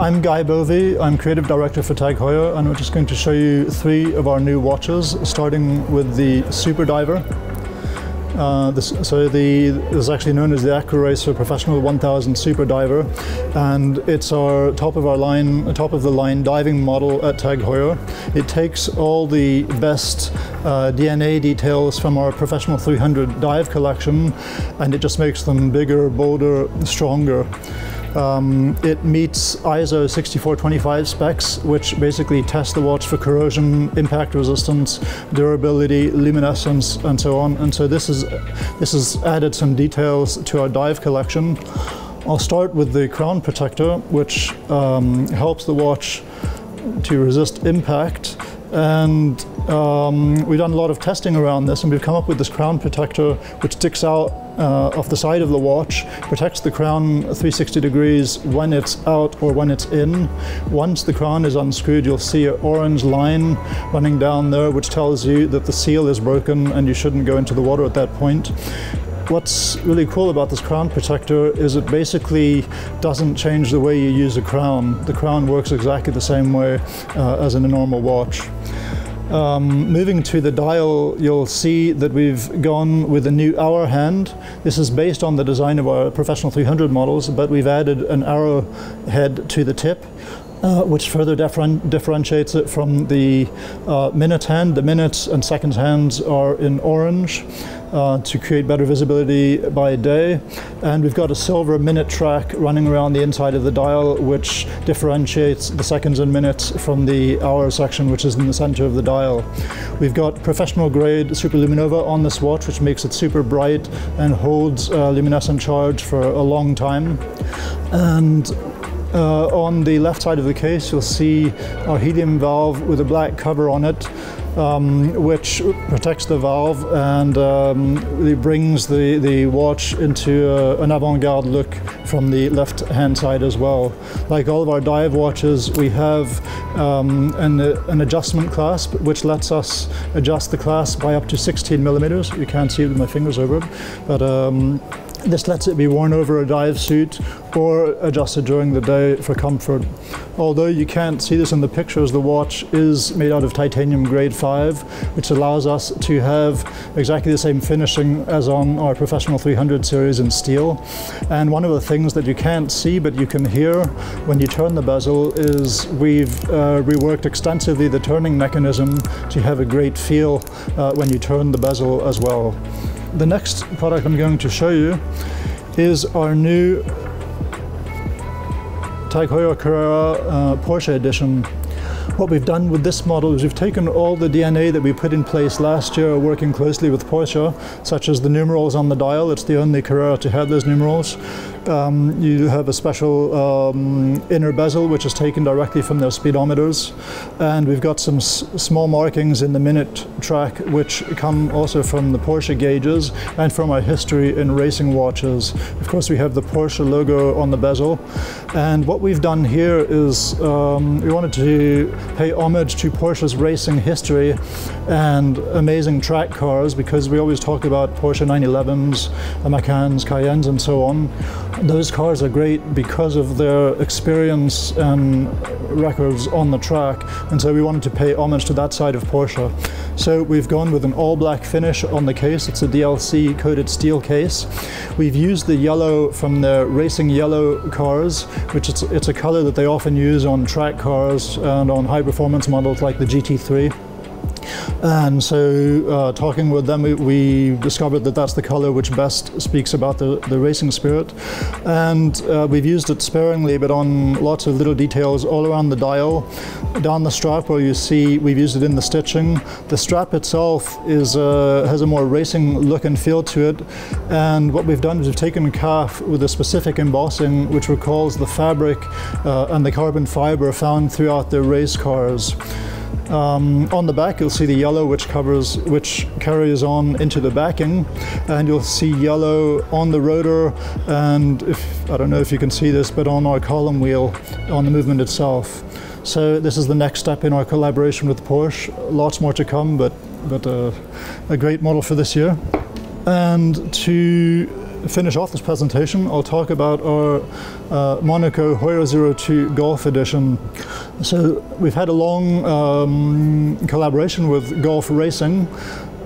I'm Guy Bove, I'm Creative Director for TAG Heuer, and we're just going to show you 3 of our new watches, starting with the Super Diver. This is actually known as the AccuRacer Professional 1000 Super Diver, and it's our top of the line diving model at TAG Heuer. It takes all the best DNA details from our Professional 300 dive collection, and it just makes them bigger, bolder, stronger. It meets ISO 6425 specs, which basically test the watch for corrosion, impact resistance, durability, luminescence, and so on. And so this has added some details to our dive collection. I'll start with the crown protector, which helps the watch to resist impact. And we've done a lot of testing around this, and we've come up with this crown protector which sticks out off the side of the watch, protects the crown 360 degrees when it's out or when it's in. Once the crown is unscrewed, you'll see an orange line running down there which tells you that the seal is broken and you shouldn't go into the water at that point. What's really cool about this crown protector is it basically doesn't change the way you use a crown. The crown works exactly the same way as in a normal watch. Moving to the dial, you'll see that we've gone with a new hour hand. This is based on the design of our Professional 300 models, but we've added an arrow head to the tip, which further differentiates it from the minute hand. The minutes and seconds hands are in orange to create better visibility by day. And we've got a silver minute track running around the inside of the dial, which differentiates the seconds and minutes from the hour section, which is in the center of the dial. We've got professional grade superluminova on this watch, which makes it super bright and holds luminescent charge for a long time. And on the left side of the case, you'll see our helium valve with a black cover on it, which protects the valve and really brings the watch into an avant-garde look from the left-hand side as well. Like all of our dive watches, we have an adjustment clasp, which lets us adjust the clasp by up to 16 millimeters. You can't see it with my fingers over it, but this lets it be worn over a dive suit or adjusted during the day for comfort. Although you can't see this in the pictures, the watch is made out of titanium grade 5, which allows us to have exactly the same finishing as on our Professional 300 series in steel. And one of the things that you can't see but you can hear when you turn the bezel is we've reworked extensively the turning mechanism to have a great feel when you turn the bezel as well. The next product I'm going to show you is our new TAG Heuer Carrera Porsche Edition. What we've done with this model is we've taken all the DNA that we put in place last year working closely with Porsche, such as the numerals on the dial. It's the only Carrera to have those numerals. You have a special inner bezel which is taken directly from their speedometers, and we've got some small markings in the minute track which come also from the Porsche gauges and from our history in racing watches. Of course, we have the Porsche logo on the bezel, and what we've done here is we wanted to pay homage to Porsche's racing history and amazing track cars, because we always talk about Porsche 911s, Macans, Cayennes and so on. Those cars are great because of their experience and records on the track, and so we wanted to pay homage to that side of Porsche. So we've gone with an all-black finish on the case. It's a DLC coated steel case. We've used the yellow from the racing yellow cars, which it's a color that they often use on track cars and on high-performance models like the GT3. And so talking with them, we discovered that that's the color which best speaks about the racing spirit. And we've used it sparingly, but on lots of little details all around the dial. Down the strap where you see we've used it in the stitching. The strap itself has a more racing look and feel to it. And what we've done is we've taken calf with a specific embossing which recalls the fabric and the carbon fiber found throughout the race cars. On the back you'll see the yellow which carries on into the backing, and you'll see yellow on the rotor, and I don't know if you can see this, but on our column wheel on the movement itself. So this is the next step in our collaboration with Porsche. Lots more to come, but a great model for this year. And to finish off this presentation, I'll talk about our Monaco Heuer 02 Golf Edition. So we've had a long collaboration with Golf Racing,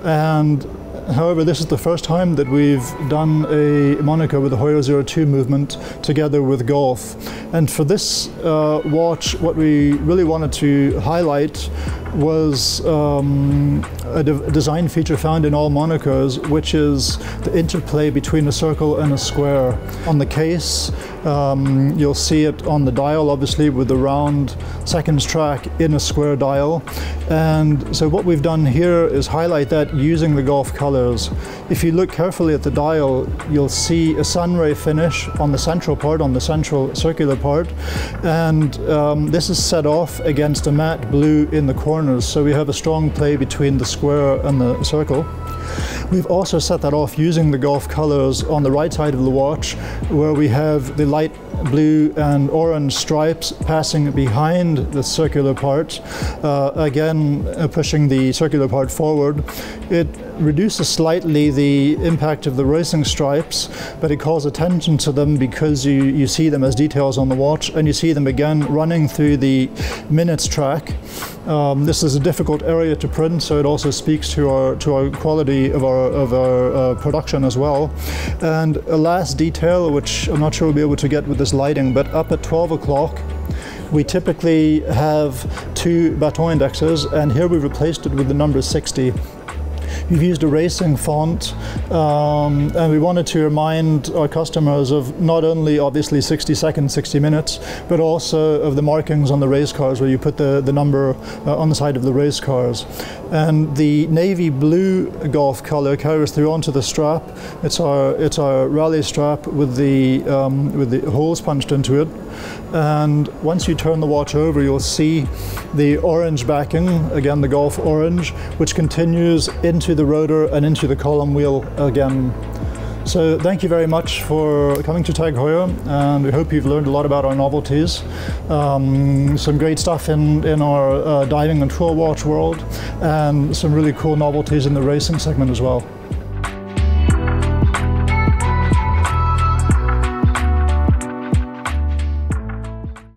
and however, this is the first time that we've done a Monaco with the Heuer 02 movement together with Golf. And for this watch, what we really wanted to highlight was a design feature found in all Monacos, which is the interplay between a circle and a square. On the case, you'll see it on the dial, obviously, with the round seconds track in a square dial. And so what we've done here is highlight that using the Golf colors. If you look carefully at the dial, you'll see a sunray finish on the central part, on the central circular part. And this is set off against a matte blue in the corners. So we have a strong play between the square and the circle. We've also set that off using the Golf colors on the right side of the watch, where we have the light blue and orange stripes passing behind the circular part, again pushing the circular part forward. It reduces slightly the impact of the racing stripes, but it calls attention to them because you see them as details on the watch, and you see them again running through the minutes track. This is a difficult area to print, so it also speaks to our quality of our production as well. And a last detail, which I'm not sure we'll be able to get with this lighting, but up at 12 o'clock we typically have 2 baton indexes, and here we replaced it with the number 60. We've used a racing font, and we wanted to remind our customers of not only obviously 60 seconds, 60 minutes, but also of the markings on the race cars, where you put the number on the side of the race cars. And the navy blue Golf color carries through onto the strap. It's our rally strap with the holes punched into it. And once you turn the watch over, you'll see the orange backing, again the Golf orange, which continues into the rotor and into the column wheel again. So thank you very much for coming to TAG Heuer, and we hope you've learned a lot about our novelties. Some great stuff in our diving and tour watch world, and some really cool novelties in the racing segment as well.